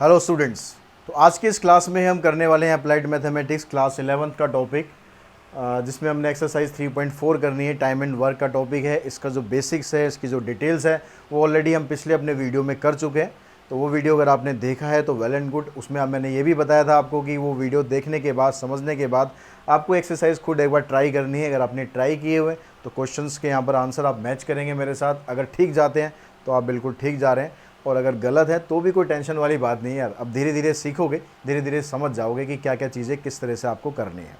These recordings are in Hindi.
Hello students. तो आज की इस क्लास में हम करने वाले हैं अप्लाइड मैथमेटिक्स क्लास 11th का टॉपिक, जिसमें हमने एक्सरसाइज 3.4 करनी है। टाइम एंड वर्क का टॉपिक है। इसका जो बेसिक्स है, इसकी जो डिटेल्स है, वो ऑलरेडी हम पिछले अपने वीडियो में कर चुके हैं। तो वो वीडियो अगर आपने देखा है तो वेल एंड गुड। उसमें मैंने ये भी बताया था आपको कि वो वीडियो देखने के बाद, समझने के बाद आपको एक्सरसाइज खुद एक बार ट्राई करनी है। अगर आपने ट्राई किए हुए तो क्वेश्चंस के यहाँ पर आंसर आप मैच करेंगे मेरे साथ। अगर ठीक जाते हैं तो आप बिल्कुल ठीक जा रहे हैं, और अगर गलत है तो भी कोई टेंशन वाली बात नहीं है यार। अब धीरे धीरे सीखोगे, धीरे धीरे समझ जाओगे कि क्या क्या चीज़ें किस तरह से आपको करनी है।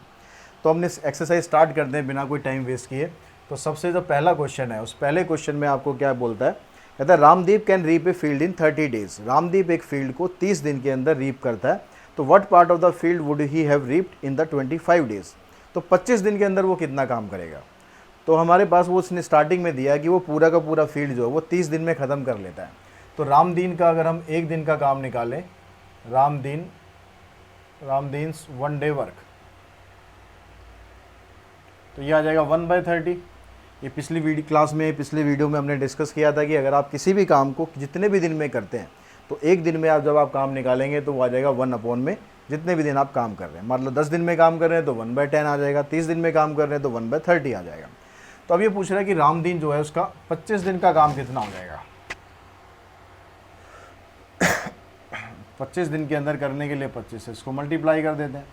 तो हमने एक्सरसाइज स्टार्ट करते हैं बिना कोई टाइम वेस्ट किए। तो सबसे जो पहला क्वेश्चन है, उस पहले क्वेश्चन में आपको क्या बोलता है, कहता है Ramdeep can reap a field in 30 days. Ramdeep एक फील्ड को 30 दिन के अंदर रीप करता है। तो what part of the field would he have reaped in the 25 days. तो 25 दिन के अंदर वो कितना काम करेगा। तो हमारे पास वो उसने स्टार्टिंग में दिया है कि वो पूरा का पूरा फील्ड जो है वो 30 दिन में ख़त्म कर लेता है। तो रामदीन का अगर हम एक दिन का काम निकालें, रामदीन्स 1 डे वर्क, तो ये आ जाएगा 1/30। ये पिछली वीडियो में हमने डिस्कस किया था कि अगर आप किसी भी काम को जितने भी दिन में करते हैं तो एक दिन में जब आप काम निकालेंगे तो वो आ जाएगा 1 में जितने भी दिन आप काम कर रहे हैं। मान लो 10 दिन में काम कर रहे हैं तो 1/10 आ जाएगा, 30 दिन में काम कर रहे हैं तो 1/30 आ जाएगा। तो अब ये पूछ रहा है कि रामदीन जो है उसका 25 दिन का काम कितना हो जाएगा। 25 दिन के अंदर करने के लिए 25 से इसको मल्टीप्लाई कर देते हैं।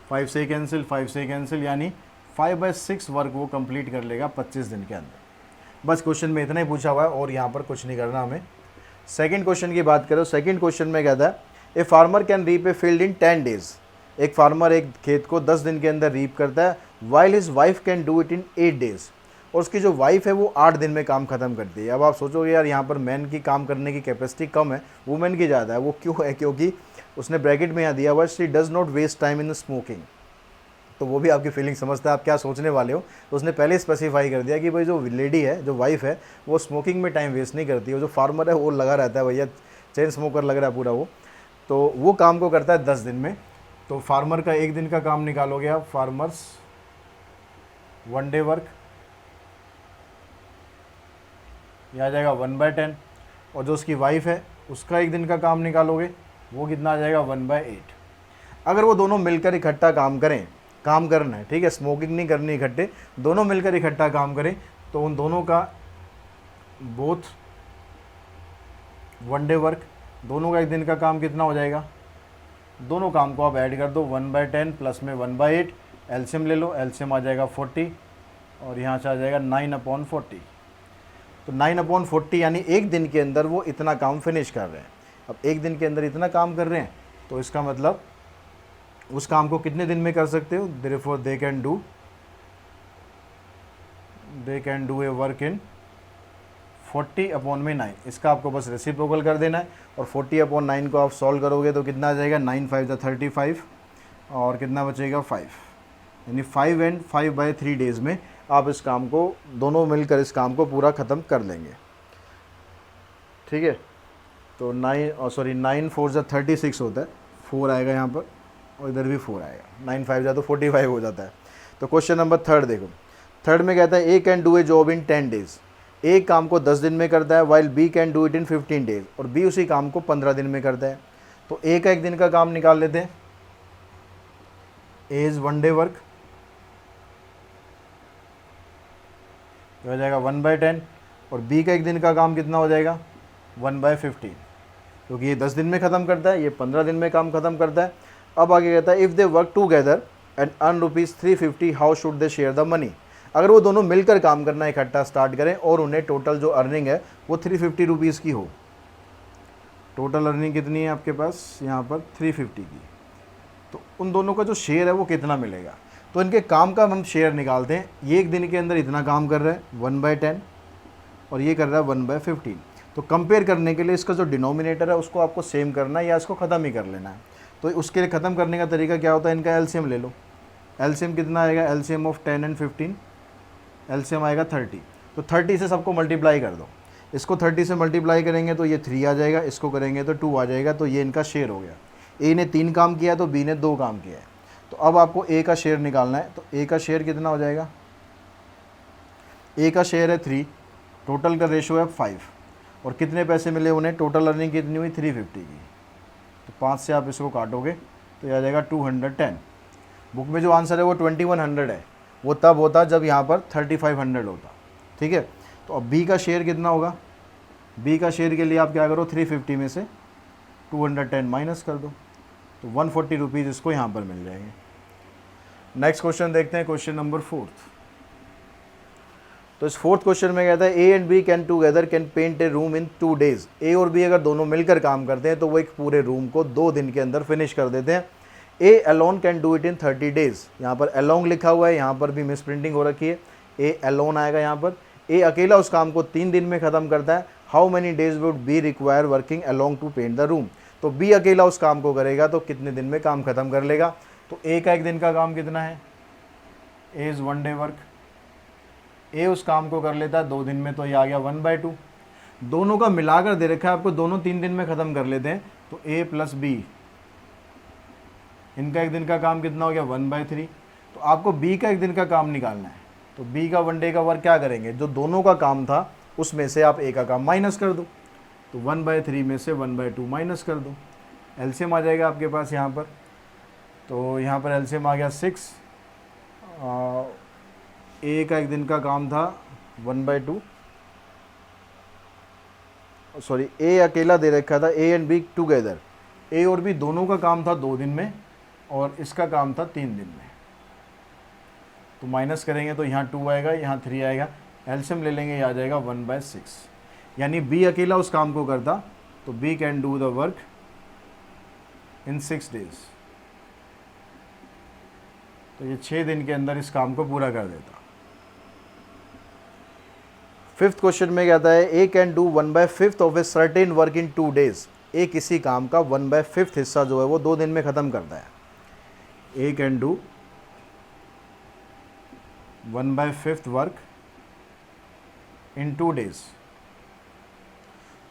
5 से कैंसिल, 5 से कैंसिल, यानी 5/6 वर्क वो कंप्लीट कर लेगा 25 दिन के अंदर। बस क्वेश्चन में इतना ही पूछा हुआ है और यहाँ पर कुछ नहीं करना हमें। सेकंड क्वेश्चन की बात करो। सेकंड क्वेश्चन में कहता है a farmer can reap a field in 10 days. एक फार्मर एक खेत को 10 दिन के अंदर रीप करता है, while his wife can do it in 8 days. और उसकी जो वाइफ है वो 8 दिन में काम खत्म करती है। अब आप सोचोगे यार यहाँ पर मैन की काम करने की कैपेसिटी कम है, वुमेन की ज़्यादा है। वो क्यों है? क्योंकि उसने ब्रैकेट में यहाँ दिया हुआ she does not waste time in smoking. तो वो भी आपकी फीलिंग समझता है आप क्या सोचने वाले हो। तो उसने पहले स्पेसिफाई कर दिया कि भाई जो लेडी है, जो वाइफ है, वो स्मोकिंग में टाइम वेस्ट नहीं करती है। जो फार्मर है वो लगा रहता है, भैया चेन स्मोकर लग रहा है पूरा वो। तो वो काम को करता है 10 दिन में। तो फार्मर का एक दिन का काम निकालोगे आप, फार्मर्स 1 डे वर्क, यह आ जाएगा 1/10। और जो उसकी वाइफ है उसका एक दिन का काम निकालोगे, वो कितना आ जाएगा 1/8। अगर वो दोनों मिलकर इकट्ठा काम करें, काम करना है, ठीक है, स्मोकिंग नहीं करनी इकट्ठे, दोनों मिलकर इकट्ठा काम करें, तो उन दोनों का बोथ 1 डे वर्क, दोनों का एक दिन का काम कितना हो जाएगा। दोनों काम को आप ऐड कर दो, 1/10 प्लस में 1/8, एलसीएम ले लो, एलसीएम आ जाएगा 40 और यहाँ से आ जाएगा 9/40। तो 9/40 यानी एक दिन के अंदर वो इतना काम फिनिश कर रहे हैं। अब एक दिन के अंदर इतना काम कर रहे हैं तो इसका मतलब उस काम को कितने दिन में कर सकते हो। Therefore they can do a work इन 40/9। इसका आपको बस रेसिप्रोकल कर देना है और 40/9 को आप सॉल्व करोगे तो कितना आ जाएगा, 9 5 35 और कितना बचेगा 5, यानी 5 एंड 5/3 डेज में आप इस काम को, दोनों मिलकर इस काम को पूरा ख़त्म कर लेंगे। ठीक है। तो 9 4 36 होता है, 4 आएगा यहाँ पर और इधर भी 4 आएगा, 9 5 तो 45 हो जाता है। तो क्वेश्चन नंबर थर्ड देखो। थर्ड में कहता है A can do a job in 10 days. A काम को 10 दिन में करता है, while B can do it in 15 days. और बी उसी काम को 15 दिन में करता है। तो ए का एक दिन का काम निकाल लेते हैं। ए इज़ 1 डे वर्क, हो जाएगा 1/10। और बी का एक दिन का काम कितना हो जाएगा, 1/15, क्योंकि ये 10 दिन में ख़त्म करता है, ये 15 दिन में काम ख़त्म करता है। अब आगे कहता है if they work together and earn ₹350 how should they share the money. अगर वो दोनों मिलकर काम करना इकट्ठा स्टार्ट करें और उन्हें टोटल जो अर्निंग है वो ₹350 की हो। टोटल अर्निंग कितनी है आपके पास यहाँ पर 350 की। तो उन दोनों का जो शेयर है वो कितना मिलेगा। तो इनके काम का हम शेयर निकालते हैं। ये एक दिन के अंदर इतना काम कर रहा है 1/10 और ये कर रहा है 1/15। तो कंपेयर करने के लिए इसका जो डिनोमिनेटर है उसको आपको सेम करना है या इसको ख़त्म ही कर लेना है। तो उसके लिए ख़त्म करने का तरीका क्या होता है, इनका एलसीएम ले लो। एलसीएम कितना आएगा, एलसीएम ऑफ 10 एंड 15, एलसीएम आएगा 30। तो 30 से सबको मल्टीप्लाई कर दो। इसको 30 से मल्टीप्लाई करेंगे तो ये 3 आ जाएगा, इसको करेंगे तो 2 आ जाएगा। तो ये इनका शेयर हो गया। ए ने 3 काम किया तो बी ने 2 काम किया है। तो अब आपको ए का शेयर निकालना है। तो ए का शेयर कितना हो जाएगा, ए का शेयर है 3, टोटल का रेशो है 5 और कितने पैसे मिले उन्हें, टोटल अर्निंग कितनी हुई 350 की। तो 5 से आप इसको काटोगे तो ये आ जाएगा 210। बुक में जो आंसर है वो 2100 है, वो तब होता जब यहाँ पर 3500 होता। ठीक है, तो अब बी का शेयर कितना होगा? बी का शेयर के लिए आप क्या करो, 350 में से 210 माइनस कर दो, तो 140 रुपीज़ इसको यहाँ पर मिल जाएंगे। नेक्स्ट क्वेश्चन देखते हैं, क्वेश्चन नंबर 4। तो इस 4th क्वेश्चन में कहता है A and B can together can paint a room in 2 days। A और बी अगर दोनों मिलकर काम करते हैं तो वो एक पूरे रूम को 2 दिन के अंदर फिनिश कर देते हैं। A alone can do it in 30 days। यहाँ पर अलोंग लिखा हुआ है, यहाँ पर भी मिस प्रिंटिंग हो रखी है, ए अलोन आएगा यहाँ पर। ए अकेला उस काम को 3 दिन में ख़त्म करता है। How many days would be require working along to paint the room. तो बी अकेला उस काम को करेगा तो कितने दिन में काम ख़त्म कर लेगा? तो ए का 1 दिन का काम कितना है? A is 1 day work. A उस काम को कर लेता है 2 दिन में, तो ये आ गया 1/2। दोनों का मिलाकर दे रखा है आपको, दोनों 3 दिन में ख़त्म कर लेते हैं, तो ए प्लस बी, इनका 1 दिन का काम कितना हो गया? 1/3। तो आपको बी का 1 दिन का काम निकालना है, तो बी का 1 डे का वर्क क्या करेंगे? जो दोनों का काम था उसमें से आप ए का काम माइनस कर दो, तो 1/3 में से 1/2 माइनस कर दो। एलसीएम आ जाएगा आपके पास यहाँ पर, तो यहाँ पर एलसीएम आ गया 6। ए का 1 दिन का काम था 1/2, सॉरी ए अकेला दे रखा था, ए एंड बी टुगेदर, ए और बी दोनों का काम था 2 दिन में और इसका काम था 3 दिन में। तो माइनस करेंगे तो यहाँ 2 आएगा, यहाँ 3 आएगा, एलसीएम ले लेंगे, ये आ जाएगा 1/6। यानी बी अकेला उस काम को करता तो B can do the work in 6 days। तो ये 6 दिन के अंदर इस काम को पूरा कर देता। 5th क्वेश्चन में कहता है A can do 1/5 of a certain work in 2 days। A किसी काम का 1/5 हिस्सा जो है वो 2 दिन में ख़त्म करता है। A can do 1/5 work in 2 days।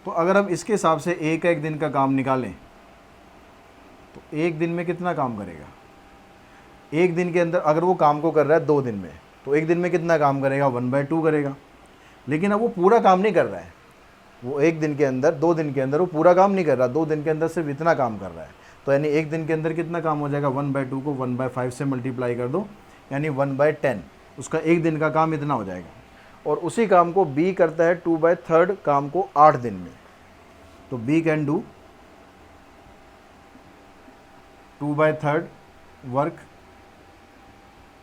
तो अगर हम इसके हिसाब से ए का 1 दिन का काम निकालें तो 1 दिन में कितना काम करेगा? 1 दिन के अंदर अगर वो काम को कर रहा है 2 दिन में, तो 1 दिन में कितना काम करेगा? 1/2 करेगा। लेकिन अब वो पूरा काम नहीं कर रहा है, वो 1 दिन के अंदर 2 दिन के अंदर वो पूरा काम नहीं कर रहा, 2 दिन के अंदर सिर्फ इतना काम कर रहा है। तो यानी 1 दिन के अंदर कितना काम हो जाएगा? 1/2 को 1/5 से मल्टीप्लाई कर दो, यानी 1/10। उसका 1 दिन का काम इतना हो जाएगा। और उसी काम को बी करता है 2/3 काम को 8 दिन में। तो B can do 2/3 work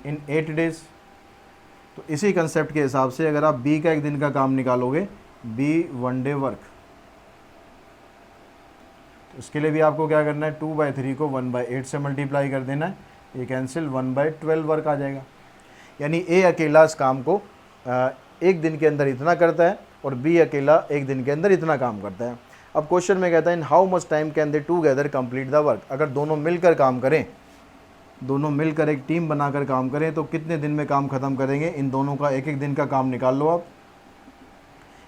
in 8 days। तो इसी कंसेप्ट के हिसाब से अगर आप बी का 1 दिन का काम निकालोगे, बी 1 डे वर्क, तो इसके लिए भी आपको क्या करना है? 2/3 को 1/8 से मल्टीप्लाई कर देना है, ये कैंसिल, 1/12 वर्क आ जाएगा। यानी ए अकेला इस काम को 1 दिन के अंदर इतना करता है और बी अकेला 1 दिन के अंदर इतना काम करता है। अब क्वेश्चन में कहता है in how much time can they together complete the work. अगर दोनों मिलकर काम करें, दोनों मिलकर एक टीम बनाकर काम करें तो कितने दिन में काम ख़त्म करेंगे? इन दोनों का 1-1 दिन का काम निकाल लो आप।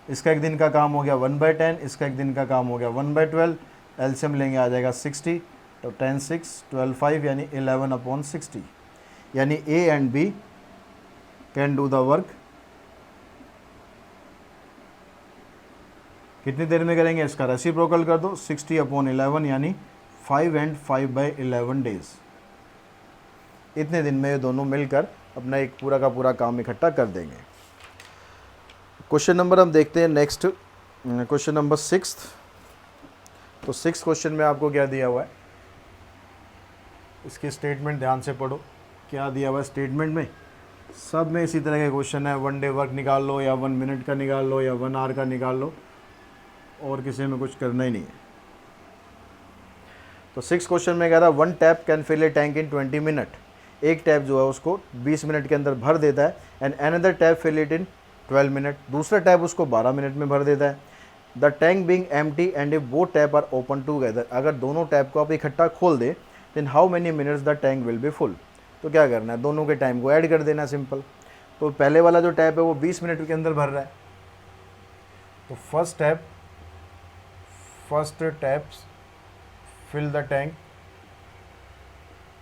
इसका 1 दिन का काम हो गया 1/10, इसका 1 दिन का काम हो गया 1/12। एलसीएम लेंगे, आ जाएगा 60, तो 10 6 12 5 यानी 11/60। यानी A and B can do the work कितनी देर में करेंगे? इसका रेसिप्रोकल कर दो, 60/11 यानी 5 and 5/11 days। इतने दिन में ये दोनों मिलकर अपना एक पूरा का पूरा काम इकट्ठा कर देंगे। क्वेश्चन नंबर हम देखते हैं नेक्स्ट, क्वेश्चन नंबर 6। तो 6th क्वेश्चन में आपको क्या दिया हुआ है? इसकी स्टेटमेंट ध्यान से पढ़ो, क्या दिया हुआ है स्टेटमेंट में। सब में इसी तरह के क्वेश्चन है, 1 डे वर्क निकाल लो या 1 मिनट का निकाल लो या 1 आवर का निकाल लो, और किसी में कुछ करना ही नहीं है। तो 6th क्वेश्चन में कह रहा है 1 tap can fill a tank in 20 minute. एक टैप जो है उसको 20 मिनट के अंदर भर देता है। And another tap fill it in 12 minute. दूसरा टैप उसको 12 मिनट में भर देता है। The tank being empty and if both tap are open together. अगर दोनों टैप को आप इकट्ठा खोल दे then how many minutes the tank will be full. तो क्या करना है? दोनों के टाइम को ऐड कर देना, सिंपल। तो पहले वाला जो टैप है वो 20 मिनट के अंदर भर रहा है, तो first tap fill the tank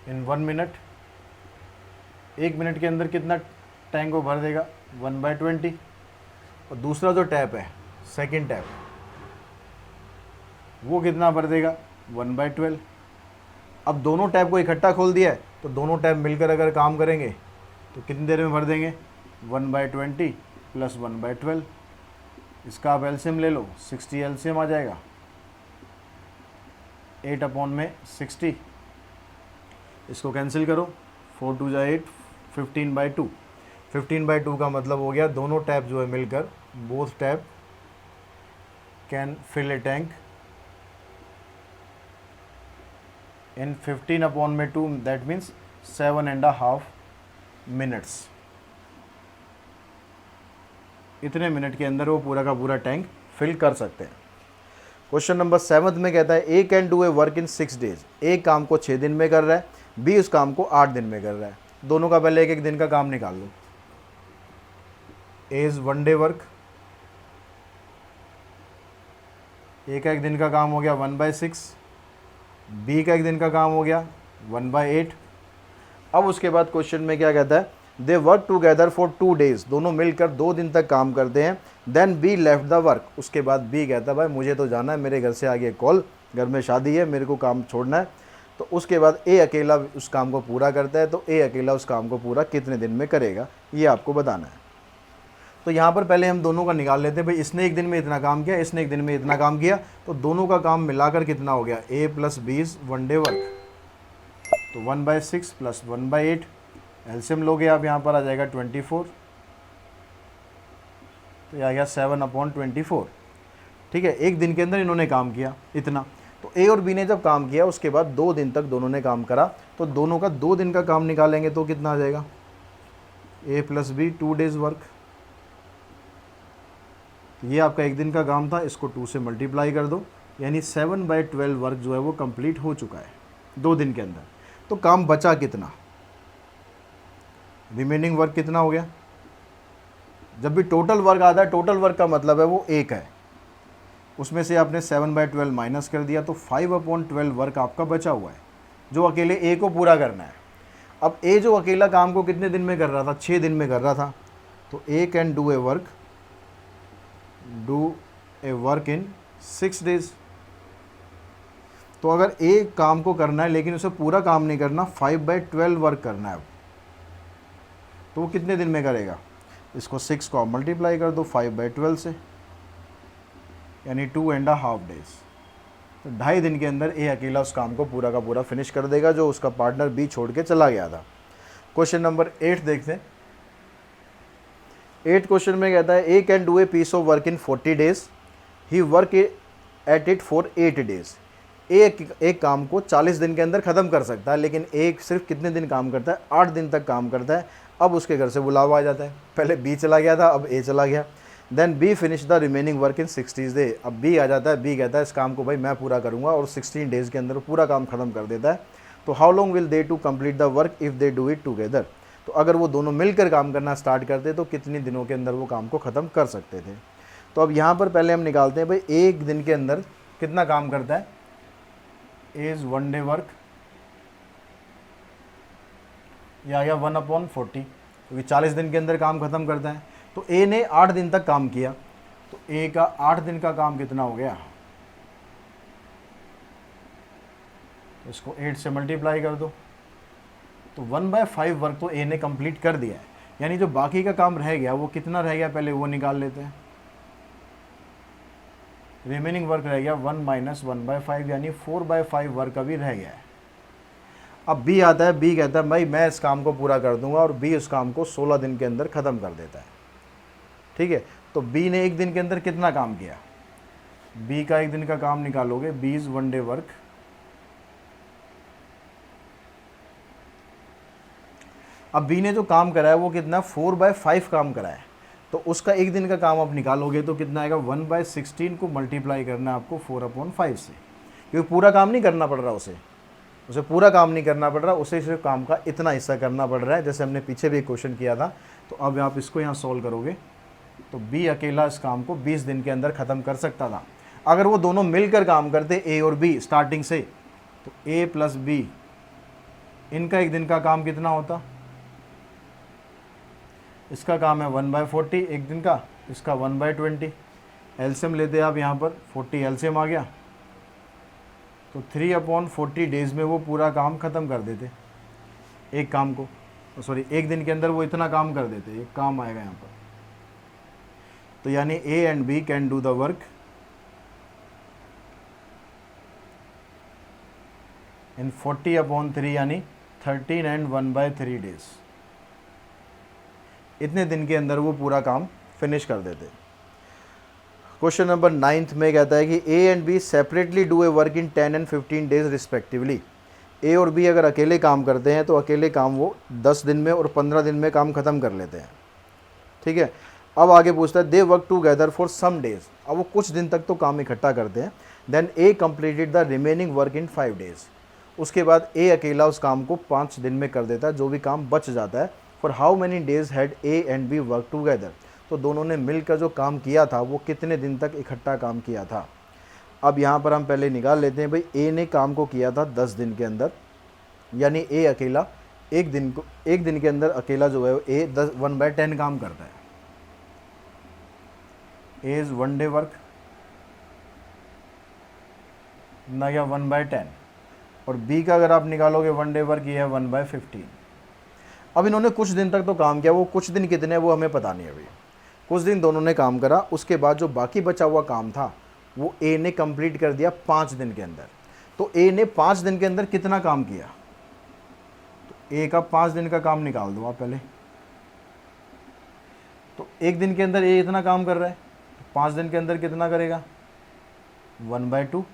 in 1 minute. 1 minute के अंदर कितना टैंक को भर देगा? 1/20। और दूसरा जो टैप है, सेकंड टैप, वो कितना भर देगा? 1/12। अब दोनों टैब को इकट्ठा खोल दिया है तो दोनों टैब मिलकर अगर काम करेंगे तो कितनी देर में भर देंगे, 1/20 प्लस 1/12। इसका आप एलसीएम ले लो, 60 एलसीएम आ जाएगा, 8/60। इसको कैंसिल करो, 4 2 जा 8, 15/2। 15/2 का मतलब हो गया दोनों टैप जो है मिलकर, both tap can fill a tank in 15/2, that means 7.5 minutes. इतने मिनट के अंदर वो पूरा का पूरा टैंक फिल कर सकते हैं। क्वेश्चन नंबर 7 में कहता है A can do a work in 6 days. A काम को 6 दिन में कर रहा है, बी उस काम को 8 दिन में कर रहा है। दोनों का पहले एक एक दिन का काम निकाल लो। ए इज 1 डे वर्क, ए का एक दिन का काम हो गया 1/6, बी का एक दिन का काम हो गया 1/8। अब उसके बाद क्वेश्चन में क्या कहता है, they work together for 2 days, दोनों मिलकर 2 दिन तक काम करते हैं। Then B left the work, उसके बाद बी कहता है भाई मुझे तो जाना है, मेरे घर से आगे कॉल, घर में शादी है, मेरे को काम छोड़ना है। तो उसके बाद ए अकेला उस काम को पूरा करता है, तो ए अकेला उस काम को पूरा कितने दिन में करेगा ये आपको बताना है। तो यहाँ पर पहले हम दोनों का निकाल लेते हैं, भाई इसने एक दिन में इतना काम किया, इसने एक दिन में इतना काम किया, तो दोनों का काम मिलाकर कितना हो गया, A plus B is 1 day work. तो 1/6 प्लस 1/8, एलसीएम लोगे आप, यहाँ पर आ जाएगा 24, तो यह आ गया 7/24। ठीक है, एक दिन के अंदर इन्होंने काम किया इतना। तो ए और बी ने जब काम किया उसके बाद 2 दिन तक दोनों ने काम करा, तो दोनों का 2 दिन का काम निकालेंगे तो कितना आ जाएगा, ए प्लस बी 2 डेज वर्क। ये आपका एक दिन का काम था, इसको 2 से मल्टीप्लाई कर दो, यानी 7/12 वर्क जो है वो कंप्लीट हो चुका है 2 दिन के अंदर। तो काम बचा कितना, रिमेनिंग वर्क कितना हो गया। जब भी टोटल वर्क आता है, टोटल वर्क का मतलब है वो 1 है, उसमें से आपने 7/12 माइनस कर दिया, तो 5/12 वर्क आपका बचा हुआ है जो अकेले ए को पूरा करना है। अब ए जो अकेला काम को कितने दिन में कर रहा था, 6 दिन में कर रहा था, तो A can do a work in 6 days. तो अगर ए काम को करना है लेकिन उसे पूरा काम नहीं करना, 5/12 वर्क करना है, तो वो कितने दिन में करेगा, इसको 6 को मल्टीप्लाई कर दो 5/12 से, यानी 2.5 डेज। तो 2.5 दिन के अंदर ए अकेला उस काम को पूरा का पूरा फिनिश कर देगा जो उसका पार्टनर बी छोड़ के चला गया था। क्वेश्चन नंबर 8 देखते हैं। 8 क्वेश्चन में कहता है A can do a piece of work in 40 days, he work at it for 8 days. एक काम को 40 दिन के अंदर ख़त्म कर सकता है, लेकिन एक सिर्फ कितने दिन काम करता है, 8 दिन तक काम करता है। अब उसके घर से बुलावा आ जाता है, पहले बी चला गया था, अब ए चला गया। Then B finish the remaining work in 60 day. अब बी आ जाता है, बी कहता है इस काम को भाई मैं पूरा करूँगा, और 16 डेज़ के अंदर पूरा काम ख़त्म कर देता है। तो how long will they to complete the work if they do it together. तो अगर वो दोनों मिलकर काम करना स्टार्ट करते तो कितने दिनों के अंदर वो काम को ख़त्म कर सकते थे। तो अब यहाँ पर पहले हम निकालते हैं भाई एक दिन के अंदर कितना काम करता है, ए इज़ 1 डे वर्क, यह आ गया 1/40, क्योंकि 40 दिन के अंदर काम ख़त्म करता है। तो ए ने 8 दिन तक काम किया, तो ए का 8 दिन का काम कितना हो गया, तो इसको 8 से मल्टीप्लाई कर दो, तो 1/5 वर्क तो ए ने कंप्लीट कर दिया है। यानी जो बाकी का काम रह गया वो कितना रह गया, पहले वो निकाल लेते हैं। रिमेनिंग वर्क रह गया 1 - 1/5, यानी 4/5 वर्क अभी रह गया है। अब बी आता है, बी कहता है भाई मैं इस काम को पूरा कर दूंगा, और बी उस काम को 16 दिन के अंदर ख़त्म कर देता है। ठीक है, तो बी ने एक दिन के अंदर कितना काम किया, बी का एक दिन का काम निकालोगे, बी इज़ 1 डे वर्क। अब बी ने जो काम करा है वो कितना, 4/5 काम करा है, तो उसका एक दिन का काम आप निकालोगे तो कितना आएगा, 1/16 को मल्टीप्लाई करना है आपको 4/5 से, क्योंकि पूरा काम नहीं करना पड़ रहा उसे पूरा काम नहीं करना पड़ रहा, उसे सिर्फ काम का इतना हिस्सा करना पड़ रहा है, जैसे हमने पीछे भी एक क्वेश्चन किया था। तो अब आप इसको यहाँ सॉल्व करोगे तो बी अकेला इस काम को 20 दिन के अंदर ख़त्म कर सकता था। अगर वो दोनों मिलकर काम करते ए और बी स्टार्टिंग से, तो ए प्लस बी इनका एक दिन का काम कितना होता, इसका काम है 1/40 एक दिन का, इसका 1/20। एलसीएम लेते हैं आप यहाँ पर, 40 एलसीएम आ गया, तो 3/40 डेज़ में वो पूरा काम ख़त्म कर देते, एक काम को, सॉरी एक दिन के अंदर वो इतना काम कर देते, एक काम आएगा यहाँ पर। तो यानी A and B can do the work in 40/3 यानी 13 एंड 1/3 डेज। इतने दिन के अंदर वो पूरा काम फिनिश कर देते। क्वेश्चन नंबर 9 में कहता है कि A and B separately do a work in 10 and 15 days respectively. A और बी अगर अकेले काम करते हैं तो अकेले काम वो 10 दिन में और 15 दिन में काम ख़त्म कर लेते हैं, ठीक है। अब आगे पूछता है they work together for some days. अब वो कुछ दिन तक तो काम इकट्ठा करते हैं। Then A completed the remaining work in 5 days. उसके बाद ए अकेला उस काम को 5 दिन में कर देता है, जो भी काम बच जाता है। For how many days had A and B work together. तो दोनों ने मिलकर जो काम किया था वो कितने दिन तक इकट्ठा काम किया था। अब यहाँ पर हम पहले निकाल लेते हैं भाई, ए ने काम को किया था 10 दिन के अंदर, यानी ए अकेला एक दिन के अंदर अकेला जो है ए 1/10 काम करता है। ए इज 1 डे वर्क ना, या 1/10। और बी का अगर आप निकालोगे 1 डे वर्क, ये है 1/15। अब इन्होंने कुछ दिन तक तो काम किया, वो कुछ दिन कितने वो हमें पता नहीं है अभी। कुछ दिन दोनों ने काम करा, उसके बाद जो बाकी बचा हुआ काम था वो ए ने कंप्लीट कर दिया 5 दिन के अंदर। तो ए ने 5 दिन के अंदर कितना काम किया, तो ए का 5 दिन का काम निकाल दो आप पहले। तो एक दिन के अंदर ए इतना काम कर रहा है, तो 5 दिन के अंदर कितना करेगा, 1/2।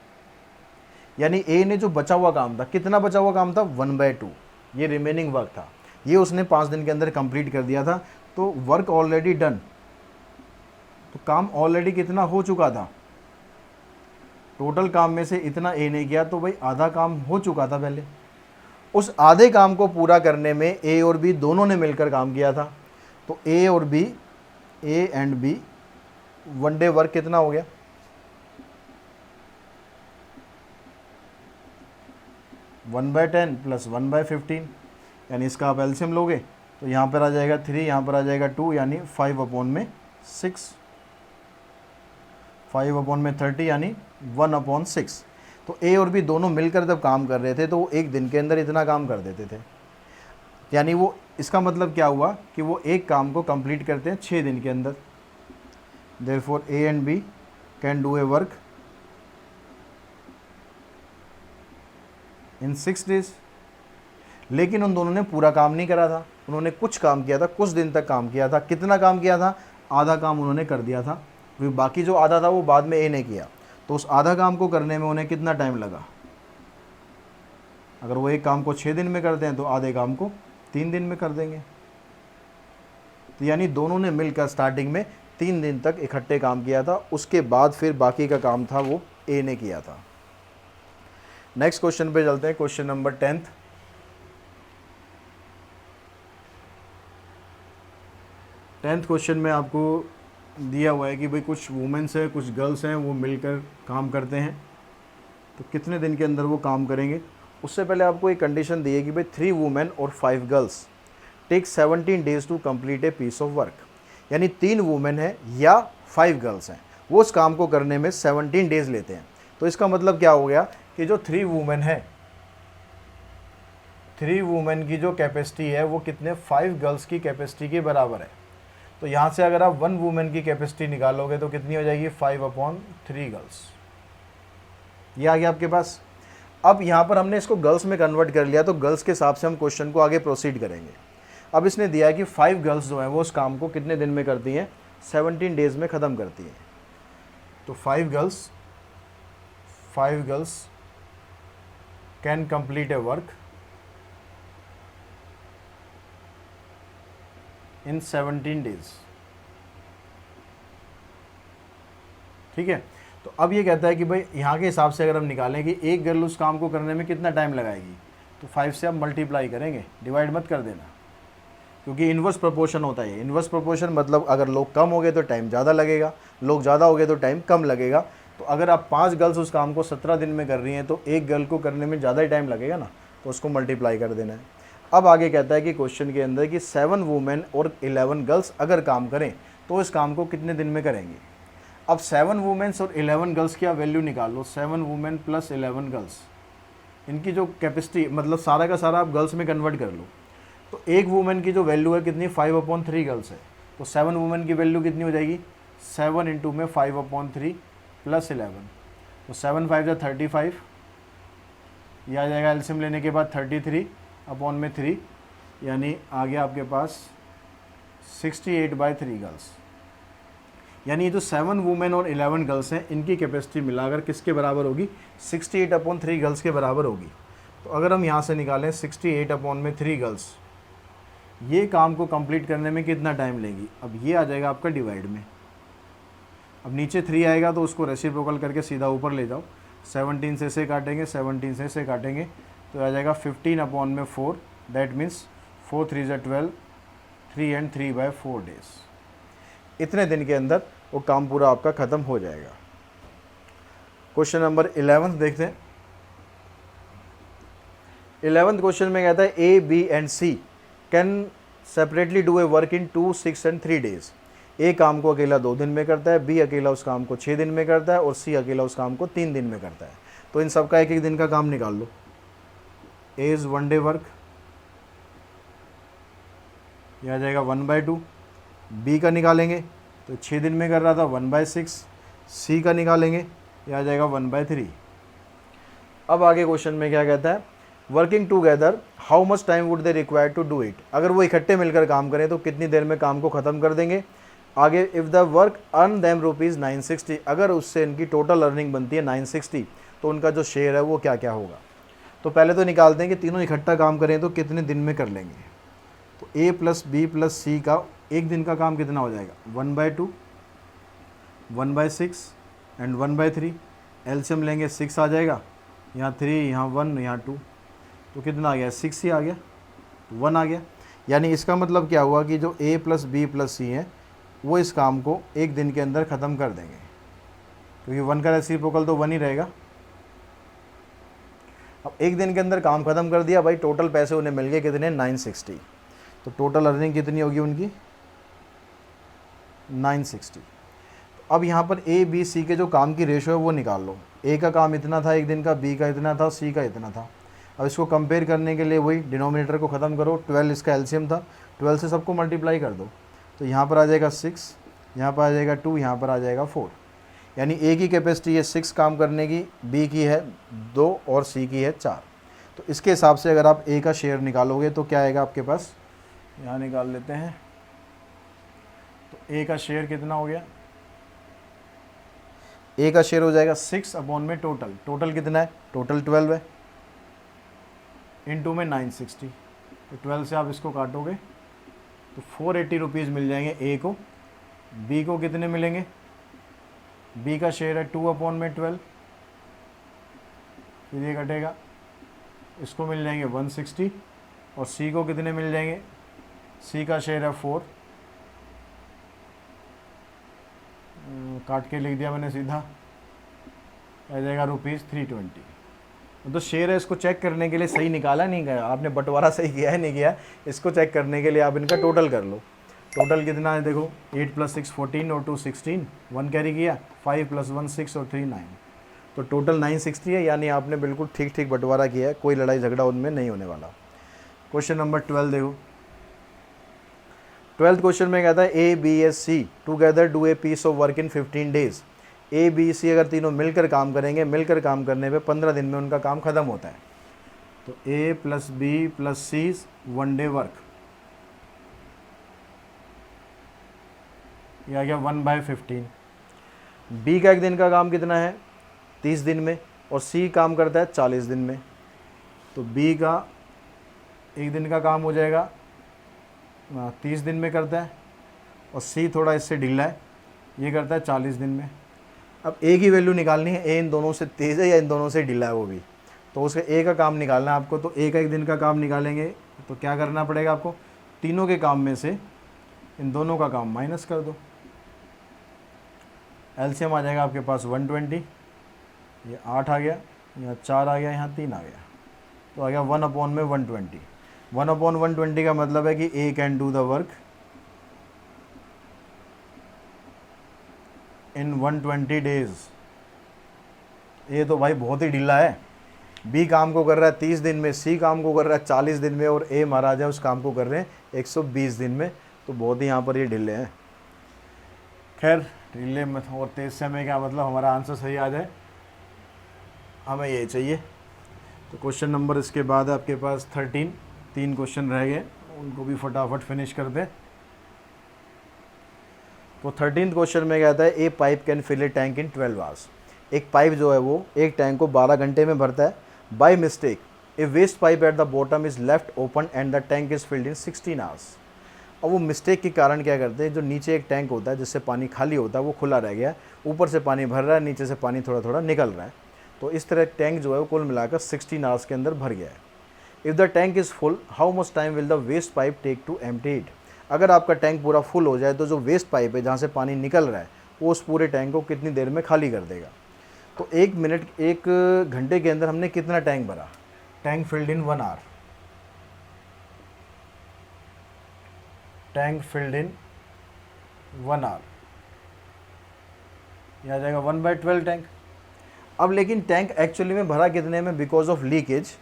यानी ए ने जो बचा हुआ काम था, कितना बचा हुआ काम था, 1/2। ये रिमेनिंग वर्क था, ये उसने 5 दिन के अंदर कंप्लीट कर दिया था। तो वर्क ऑलरेडी डन, तो काम ऑलरेडी कितना हो चुका था, टोटल काम में से इतना ए ने किया, तो भाई आधा काम हो चुका था पहले। उस आधे काम को पूरा करने में ए और बी दोनों ने मिलकर काम किया था। तो ए और B, A and B 1 day work कितना हो गया, 1/10 प्लस 1/15, यानी इसका आप एलसीएम लोगे तो यहाँ पर आ जाएगा 3, यहाँ पर आ जाएगा 2, यानी 5/6, 5/30 यानी 1/6। तो ए और बी दोनों मिलकर जब काम कर रहे थे तो वो एक दिन के अंदर इतना काम कर देते थे। यानी वो, इसका मतलब क्या हुआ कि वो एक काम को कंप्लीट करते हैं 6 दिन के अंदर। Therefore A and B can do a work in 6 days. लेकिन उन दोनों ने पूरा काम नहीं करा था, उन्होंने कुछ काम किया था, कुछ दिन तक काम किया था। कितना काम किया था, आधा काम उन्होंने कर दिया था, फिर बाकी जो आधा था वो बाद में ए ने किया। तो उस आधा काम को करने में उन्हें कितना टाइम लगा, अगर वो एक काम को 6 दिन में करते हैं तो आधे काम को 3 दिन में कर देंगे। तो यानी दोनों ने मिलकर स्टार्टिंग में 3 दिन तक इकट्ठे काम किया था, उसके बाद फिर बाकी का काम था वो ए ने किया था। नेक्स्ट क्वेश्चन पे चलते हैं, क्वेश्चन नंबर 10। क्वेश्चन में आपको दिया हुआ है कि भाई कुछ वुमेन्स हैं, कुछ गर्ल्स हैं, वो मिलकर काम करते हैं, तो कितने दिन के अंदर वो काम करेंगे। उससे पहले आपको एक कंडीशन दी है कि भाई 3 वुमेन और 5 girls take 17 days to complete a piece of work. यानी 3 वुमेन है या 5 गर्ल्स हैं, वो उस काम को करने में 17 डेज लेते हैं। तो इसका मतलब क्या हो गया कि जो 3 वुमेन है, 3 वुमेन की जो कैपेसिटी है वो कितने 5 गर्ल्स की कैपेसिटी के बराबर है। तो यहाँ से अगर आप 1 वुमेन की कैपेसिटी निकालोगे तो कितनी हो जाएगी, 5/3 गर्ल्स। ये आ गया आपके पास। अब यहाँ पर हमने इसको गर्ल्स में कन्वर्ट कर लिया, तो गर्ल्स के हिसाब से हम क्वेश्चन को आगे प्रोसीड करेंगे। अब इसने दिया है कि 5 गर्ल्स जो हैं वो उस काम को कितने दिन में करती हैं, 17 डेज में ख़त्म करती हैं। तो 5 girls can complete A work in 17 days. ठीक है, तो अब ये कहता है कि भाई यहाँ के हिसाब से अगर हम निकालें कि एक गर्ल उस काम को करने में कितना टाइम लगाएगी, तो 5 से आप मल्टीप्लाई करेंगे, डिवाइड मत कर देना, क्योंकि इन्वर्स प्रोपोर्शन होता है। इन्वर्स प्रोपोर्शन मतलब अगर लोग कम हो गए तो टाइम ज़्यादा लगेगा, लोग ज़्यादा हो गए तो टाइम कम लगेगा। तो अगर आप 5 गर्ल्स उस काम को 17 दिन में कर रही हैं तो एक गर्ल को करने में ज़्यादा ही टाइम लगेगा ना, तो उसको मल्टीप्लाई कर देना है। अब आगे कहता है कि क्वेश्चन के अंदर कि 7 वुमेन और 11 गर्ल्स अगर काम करें तो इस काम को कितने दिन में करेंगे। अब 7 वुमेन्स और 11 गर्ल्स की आप वैल्यू निकाल लो, 7 वुमेन प्लस 11 गर्ल्स इनकी जो कैपेसिटी मतलब सारा का सारा आप गर्ल्स में कन्वर्ट कर लो, तो एक वुमेन की जो वैल्यू है कितनी 5/3 गर्ल्स है, तो 7 वुमेन की वैल्यू कितनी हो जाएगी 7 इंटू में 5/3 प्लस 11, तो 7 5 35, ये आ जाएगा एलसीएम लेने के बाद 33/3, यानी आ गया आपके पास 68/3 गर्ल्स। यानी ये जो 7 वुमेन और 11 गर्ल्स हैं इनकी कैपेसिटी मिलाकर किसके बराबर होगी 68/3 गर्ल्स के बराबर होगी। तो अगर हम यहाँ से निकालें 68/3 गर्ल्स, ये काम को कंप्लीट करने में कितना टाइम लेंगी, अब ये आ जाएगा आपका डिवाइड में, अब नीचे 3 आएगा तो उसको रेसिप्रोकल करके सीधा ऊपर ले जाओ, 17 से काटेंगे, 17 से काटेंगे तो आ जाएगा 15/4, दैट मीन्स 4 3 12, 3 एंड 3/4 डेज। इतने दिन के अंदर वो काम पूरा आपका ख़त्म हो जाएगा। क्वेश्चन नंबर 11 देखते हैं। 11th क्वेश्चन में कहता है A B and C can separately do a work in 2 6 and 3 days. A काम को अकेला 2 दिन में करता है, बी अकेला उस काम को 6 दिन में करता है और सी अकेला उस काम को 3 दिन में करता है। तो इन सब का एक एक दिन का काम निकाल लो। ए इज़ 1 डे वर्क, यह आ जाएगा 1/2। बी का निकालेंगे तो 6 दिन में कर रहा था 1/6। सी का निकालेंगे, यह आ जाएगा 1/3। अब आगे क्वेश्चन में क्या कहता है, working together how much time would they require to do it. अगर वो इकट्ठे मिलकर काम करें तो कितनी देर में काम को ख़त्म कर देंगे। आगे if the work earn them ₹960, अगर उससे इनकी टोटल अर्निंग बनती है 960 तो उनका जो शेयर है वो क्या क्या होगा। तो पहले तो निकालते हैं कि तीनों इकट्ठा काम करें तो कितने दिन में कर लेंगे। तो ए प्लस बी प्लस सी का एक दिन का काम कितना हो जाएगा 1/2, 1/6 एंड 1/3। एलसीएम लेंगे 6 आ जाएगा, यहाँ 3, यहाँ 1, यहाँ 2, तो कितना आ गया 6 ही आ गया, 1 आ गया। यानी इसका मतलब क्या हुआ कि जो ए प्लस बी प्लस सी है वो इस काम को एक दिन के अंदर ख़त्म कर देंगे, क्योंकि 1 का रेसिप्रोकल तो 1 ही रहेगा। अब एक दिन के अंदर काम ख़त्म कर दिया भाई, टोटल पैसे उन्हें मिल गए कितने 960, तो टोटल अर्निंग कितनी होगी उनकी 960। अब यहाँ पर ए बी सी के जो काम की रेशो है वो निकाल लो। ए का काम इतना था एक दिन का, बी का इतना था, सी का इतना था। अब इसको कंपेयर करने के लिए वही डिनोमिनेटर को ख़त्म करो, 12 इसका एलसीएम था, 12 से सबको मल्टीप्लाई कर दो, तो यहाँ पर आ जाएगा 6, यहाँ पर आ जाएगा 2, यहाँ पर आ जाएगा 4। यानी ए की कैपेसिटी है 6 काम करने की, बी की है 2 और सी की है 4। तो इसके हिसाब से अगर आप ए का शेयर निकालोगे तो क्या आएगा आपके पास, यहाँ निकाल लेते हैं। तो ए का शेयर कितना हो गया, ए का शेयर हो जाएगा 6 में टोटल कितना है, टोटल 12 है, इनटू में 960। तो 12 से आप इसको काटोगे तो 480 रुपीज़ मिल जाएंगे ए को। बी को कितने मिलेंगे, बी का शेयर है 2/12, फिर ये कटेगा, इसको मिल जाएंगे 160। और सी को कितने मिल जाएंगे, सी का शेयर है 4, काट के लिख दिया मैंने सीधा, आ जाएगा ₹320। तो शेयर है, इसको चेक करने के लिए सही निकाला नहीं गया आपने, बंटवारा सही किया है नहीं किया, इसको चेक करने के लिए आप इनका टोटल कर लो। टोटल कितना है देखो, 8 + 6 14 और 2 16, 1 कैरी किया, 5 + 1 6 और 3 9, तो टोटल 960 है। यानी आपने बिल्कुल ठीक ठीक बंटवारा किया है, कोई लड़ाई झगड़ा उनमें नहीं होने वाला। क्वेश्चन नंबर 12 देखो। 12th क्वेश्चन में कहता है A B as C together do a piece of work in 15 days. A B C अगर तीनों मिलकर काम करेंगे, मिलकर काम करने पे 15 दिन में उनका काम ख़त्म होता है। तो ए प्लस बी प्लस सी 1 डे वर्क, यह आ गया 1/15। बी का एक दिन का काम कितना है 30 दिन में, और सी काम करता है 40 दिन में। तो बी का एक दिन का काम हो जाएगा 30 दिन में करता है, और सी थोड़ा इससे ढीला है, ये करता है 40 दिन में। अब ए की वैल्यू निकालनी है, ए इन दोनों से तेज़ है या इन दोनों से ढीला है वो भी, तो उसका ए का काम निकालना है आपको। तो ए का एक दिन का काम निकालेंगे तो क्या करना पड़ेगा आपको, तीनों के काम में से इन दोनों का काम माइनस कर दो। एलसीएम आ जाएगा आपके पास 120, ये 8 आ गया, यहाँ 4 आ गया, यहाँ 3 आ गया, तो आ गया 1/120। 1/120 का मतलब है कि A can do the work in 120 days. ये तो भाई बहुत ही ढीला है, बी काम को कर रहा है 30 दिन में, सी काम को कर रहा है 40 दिन में, और ए महाराज है उस काम को कर रहे हैं 120 दिन में। तो बहुत ही यहाँ पर ये ढीले हैं। खैर ढीले में और तेज समय क्या मतलब हमारा आंसर सही आ जाए, हमें यही चाहिए। तो क्वेश्चन नंबर इसके बाद है आपके पास 13, 3 क्वेश्चन रह गए, उनको भी फटाफट फिनिश कर दें। तो 13th क्वेश्चन में कहता है a pipe can fill a tank in 12 hours. एक पाइप जो है वो एक टैंक को 12 घंटे में भरता है। By mistake a waste pipe at the bottom is left open and the tank is filled in 16 hours. अब वो मिस्टेक के कारण क्या करते हैं, जो नीचे एक टैंक होता है जिससे पानी खाली होता है वो खुला रह गया, ऊपर से पानी भर रहा है, नीचे से पानी थोड़ा थोड़ा निकल रहा है। तो इस तरह टैंक जो है वो कुल मिलाकर 16 आवर्स के अंदर भर गया है। If the tank is full how much time will the waste pipe take to empty it. अगर आपका टैंक पूरा फुल हो जाए तो जो वेस्ट पाइप है जहाँ से पानी निकल रहा है वो उस पूरे टैंक को कितनी देर में खाली कर देगा। तो 1 घंटे के अंदर हमने कितना टैंक भरा, tank filled in 1 hour, tank filled in 1 hour, यह आ जाएगा 1/12 टैंक। अब लेकिन टैंक एक्चुअली में भरा कितने में, because of leakage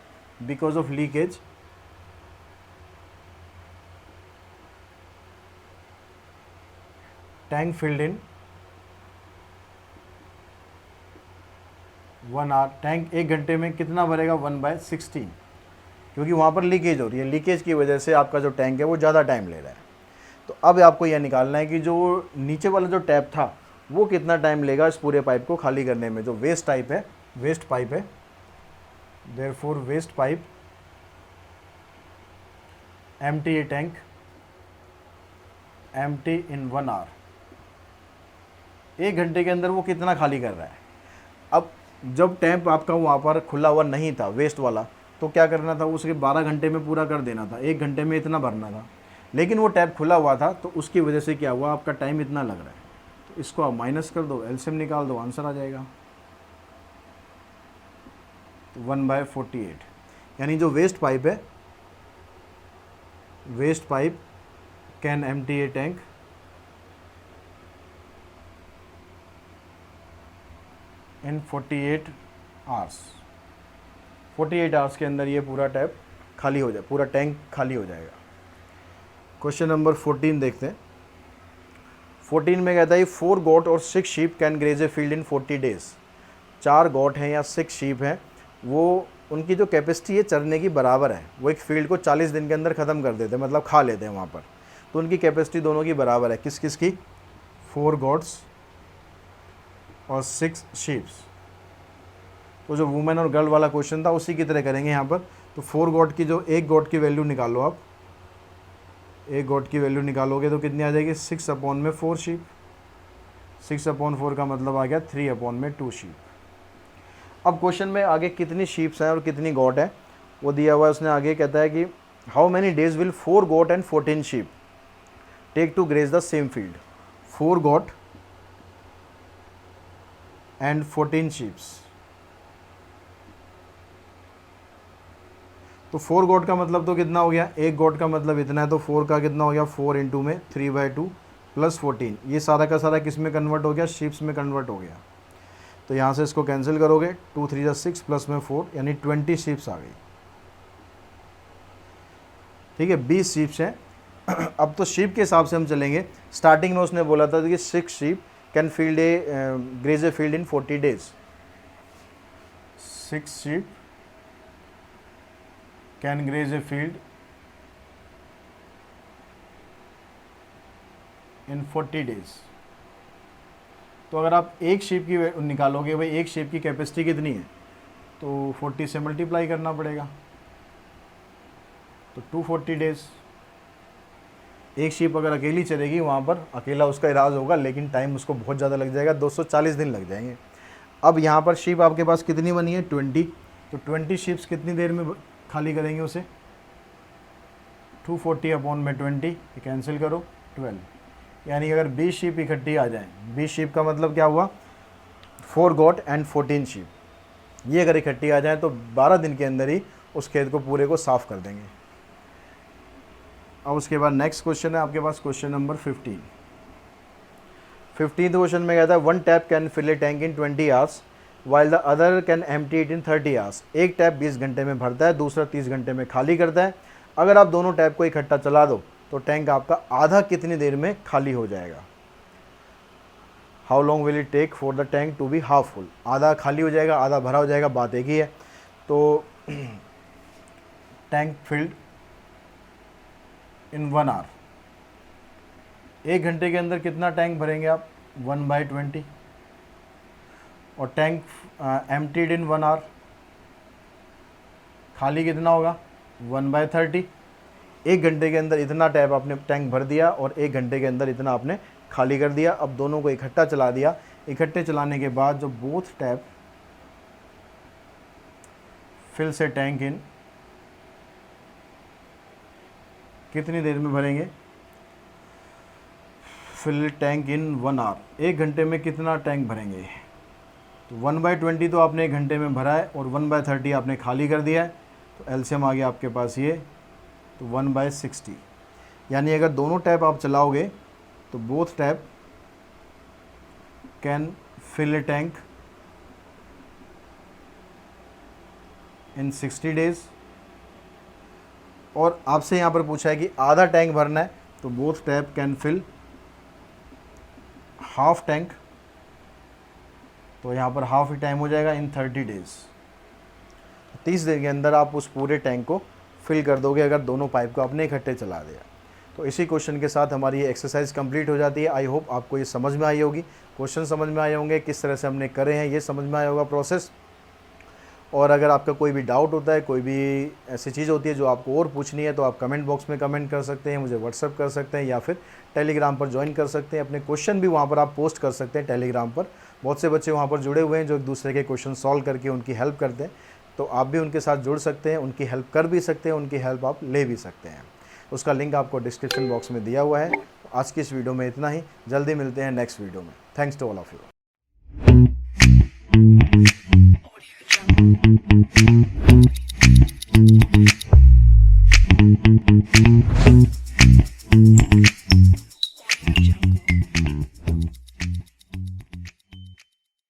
tank filled in 1 hour, tank 1 घंटे में कितना भरेगा 1/16, क्योंकि वहाँ पर लीकेज हो रही है, लीकेज की वजह से आपका जो टैंक है वो ज़्यादा टाइम ले रहा है। तो अब आपको यह निकालना है कि जो नीचे वाला जो टैप था वो कितना टाइम लेगा इस पूरे पाइप को खाली करने में। जो वेस्ट पाइप है therefore waste pipe empty a tank empty in 1 hour, 1 घंटे के अंदर वो कितना खाली कर रहा है। अब जब टैंक आपका वहाँ पर खुला हुआ नहीं था वेस्ट वाला, तो क्या करना था, उसके 12 घंटे में पूरा कर देना था, 1 घंटे में इतना भरना था। लेकिन वो टैप खुला हुआ था तो उसकी वजह से क्या हुआ, आपका टाइम इतना लग रहा है। तो इसको आप माइनस कर दो, एलसीएम निकाल दो, आंसर आ जाएगा। तो 1/48, यानी जो waste pipe can empty a tank in 48 hours, 48 hours के अंदर ये पूरा टैप खाली हो जाए, पूरा टैंक खाली हो जाएगा। क्वेश्चन नंबर 14 देखते हैं। 14 में कहता है 4 गोट और 6 sheep can graze a field in 40 days. 4 goat हैं या 6 शीप हैं, वो उनकी जो कैपेसिटी है चरने की बराबर है, वो एक फील्ड को 40 दिन के अंदर ख़त्म कर देते हैं, मतलब खा लेते हैं वहाँ पर। तो उनकी कैपेसिटी दोनों की बराबर है, किस किस की, 4 गोट्स और 6 शीप्स। तो जो वुमेन और गर्ल वाला क्वेश्चन था उसी की तरह करेंगे यहाँ पर। तो 4 गोट की जो एक गोट की वैल्यू निकालो आप, एक गोट की वैल्यू निकालोगे तो कितनी आ जाएगी, 6/4 शीप। 6/4 का मतलब आ गया 3/2 शीप। अब क्वेश्चन में आगे कितनी शीप्स हैं और कितनी गोट है वो दिया हुआ है। उसने आगे कहता है कि how many days will 4 goat and 14 sheep take to graze the same field. 4 goat and 14 sheeps. तो 4 गोट का मतलब तो कितना हो गया, एक गोट का मतलब इतना है, तो 4 का कितना हो गया, 4 इंटू में 3/2 प्लस 14, ये सारा का सारा किस में कन्वर्ट हो गया, शीप्स में कन्वर्ट हो गया। तो यहाँ से इसको कैंसिल करोगे, 2 3 6 प्लस में 4, यानी 20 शीप्स आ गई। ठीक है, 20 शीप्स हैं। अब तो शीप के हिसाब से हम चलेंगे। स्टार्टिंग में उसने बोला था कि 6 sheep can field graze a field in 40 days. 6 sheep can graze a field in 40 days. तो अगर आप एक शीप की निकालोगे, भाई एक शीप की कैपेसिटी कितनी है, तो 40 से मल्टीप्लाई करना पड़ेगा, तो 240 डेज। एक शीप अगर अकेली चलेगी वहाँ पर अकेला उसका इलाज होगा, लेकिन टाइम उसको बहुत ज़्यादा लग जाएगा, 240 दिन लग जाएंगे। अब यहाँ पर शीप आपके पास कितनी बनी है, 20। तो 20 शीप्स कितनी देर में खाली करेंगे उसे, 240/20, कैंसिल करो 12। यानी अगर 20 शीप इकट्ठी आ जाए, 20 शीप का मतलब क्या हुआ, 4 गोट एंड 14 शीप, ये अगर इकट्ठी आ जाए तो 12 दिन के अंदर ही उस खेत को पूरे को साफ़ कर देंगे। अब उसके बाद नेक्स्ट क्वेश्चन है आपके पास, क्वेश्चन नंबर 15 क्वेश्चन में कहता है 1 tap can fill a tank in 20 hours while the other can empty it in 30 hours. एक टैप 20 घंटे में भरता है, दूसरा 30 घंटे में खाली करता है। अगर आप दोनों टैप को इकट्ठा चला दो तो टैंक आपका आधा कितनी देर में खाली हो जाएगा? How long will it take for the tank to be half full? आधा खाली हो जाएगा, आधा भरा हो जाएगा, बात एक ही है। तो टैंक फिल्ड इन 1 आवर, 1 घंटे के अंदर कितना टैंक भरेंगे आप? 1/20। और टैंक एम्प्टीड इन 1 आवर, खाली कितना होगा? 1/30। 1 घंटे के अंदर इतना टैप आपने टैंक भर दिया और 1 घंटे के अंदर इतना आपने खाली कर दिया। अब दोनों को इकट्ठा चला दिया। इकट्ठे चलाने के बाद जो बोथ टैप फिल से टैंक इन, कितनी देर में भरेंगे? फिल टैंक इन 1 आवर, 1 घंटे में कितना टैंक भरेंगे? तो 1/20 तो आपने 1 घंटे में भरा है और 1/30 आपने खाली कर दिया है। तो एलसीएम आ गया आपके पास ये, तो 1/60। यानी अगर दोनों टैप आप चलाओगे तो both tap can fill a tank in 60 days. और आपसे यहाँ पर पूछा है कि आधा टैंक भरना है, तो both tap can fill half tank. तो यहाँ पर हाफ ही टाइम हो जाएगा इन 30 डेज। 30 दिन के अंदर आप उस पूरे टैंक को फिल कर दोगे अगर दोनों पाइप को आपने इकट्ठे चला दिया। तो इसी क्वेश्चन के साथ हमारी ये एक्सरसाइज कंप्लीट हो जाती है। आई होप आपको ये समझ में आई होगी, क्वेश्चन समझ में आए होंगे, किस तरह से हमने करे हैं ये समझ में आया होगा प्रोसेस। और अगर आपका कोई भी डाउट होता है, कोई भी ऐसी चीज़ होती है जो आपको और पूछनी है, तो आप कमेंट बॉक्स में कमेंट कर सकते हैं, मुझे व्हाट्सअप कर सकते हैं या फिर टेलीग्राम पर ज्वाइन कर सकते हैं। अपने क्वेश्चन भी वहाँ पर आप पोस्ट कर सकते हैं टेलीग्राम पर। बहुत से बच्चे वहाँ पर जुड़े हुए हैं जो एक दूसरे के क्वेश्चन सॉल्व करके उनकी हेल्प करते हैं। तो आप भी उनके साथ जुड़ सकते हैं, उनकी हेल्प कर भी सकते हैं, उनकी हेल्प आप ले भी सकते हैं। उसका लिंक आपको डिस्क्रिप्शन बॉक्स में दिया हुआ है। आज की इस वीडियो में इतना ही, जल्दी मिलते हैं नेक्स्ट वीडियो में। Thanks to all of you.